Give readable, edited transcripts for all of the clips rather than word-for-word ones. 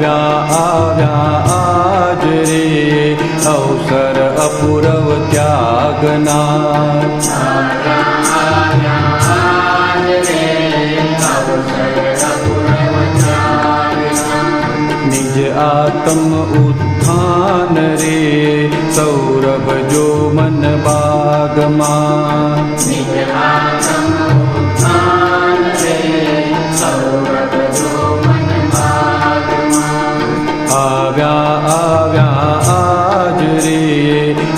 આવ્યા આજ રે અવસર અપૂરવ ત્યાગના. નિજ આત્મ ઉત્થાન રે સૌરભ જો મન બાગમાં. આવ્યા આજ રે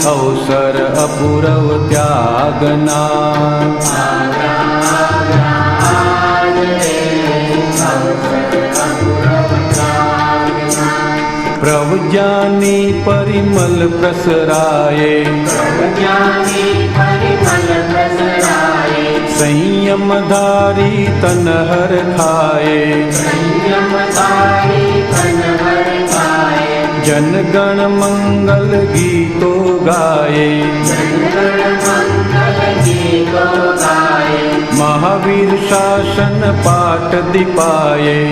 અવસર અપૂરવ ત્યાગના. પ્રવજ્ઞાની પરિમલ પ્રસરાયે સંયમ ધારી તન હર ખાયે. જનગણ મંગલ ગીતો ગાયે મહાવીર શાસન પાઠ દીપાયે.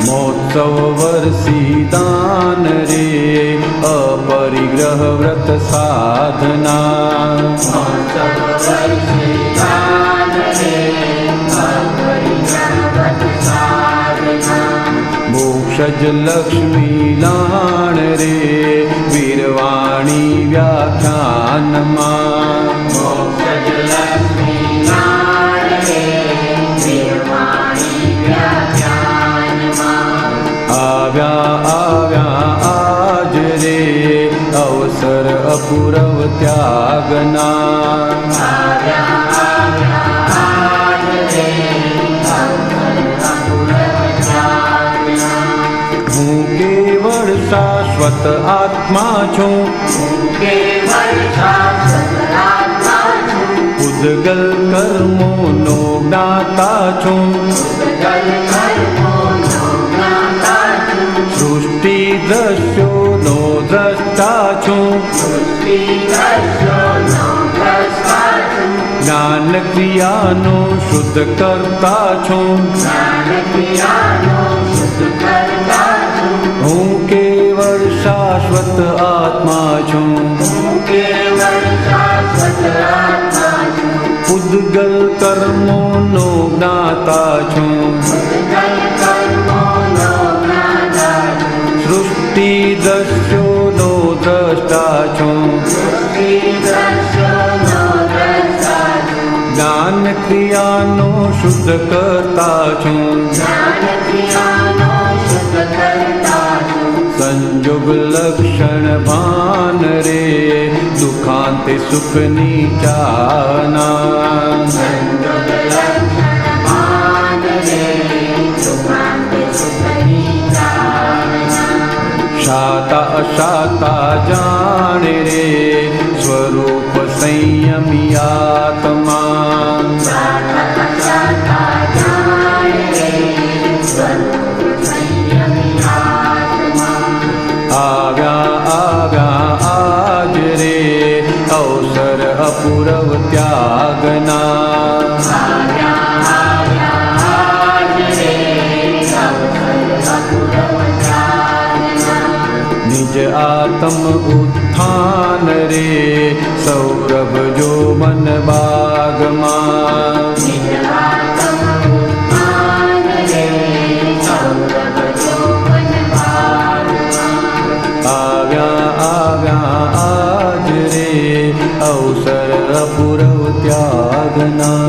મોત્સવ વર્ષી દાન રે અપરિગ્રહ વ્રત સાધના. મોક્ષજ લક્ષ્મી લાણ રે વીરવાણી વ્યાખ્યાનમાં. આવ્યા આજ રે અવસર અપૂરવ ત્યાગના. હું કેવળ શાશ્વત આત્મા છું. ઉદ્ગલ કર્મોનો જ્ઞાતા છું. સૃષ્ટિ દ્રશ્યોનો દ્રષ્ટા છું. જ્ઞાન ક્રિયાનો શુદ્ધ કરતા છું. હું કેવળ શાશ્વત આત્મા છું. ઉદ્ગલ કર્મોનો જ્ઞાતા છું. સૃષ્ટિ દ્રશ્યોનો દ્રષ્ટા છું. જ્ઞાન ક્રિયાનો શુદ્ધ કરતા છું. સંજોગ લક્ષણ ભાન રે દુખાંતે સુખની ચાહના. શાતા અશાતા જાણે રે સ્વરૂપ સંયમી આત્મા. આવ્યા આજ રે અવસર અપૂરવ ત્યાગના. નિજ આત્મ ઉત્થાન રે સૌરભ જો મન બાગમાં. આવ્યા આજ રે અવસર અપૂરવ ત્યાગના.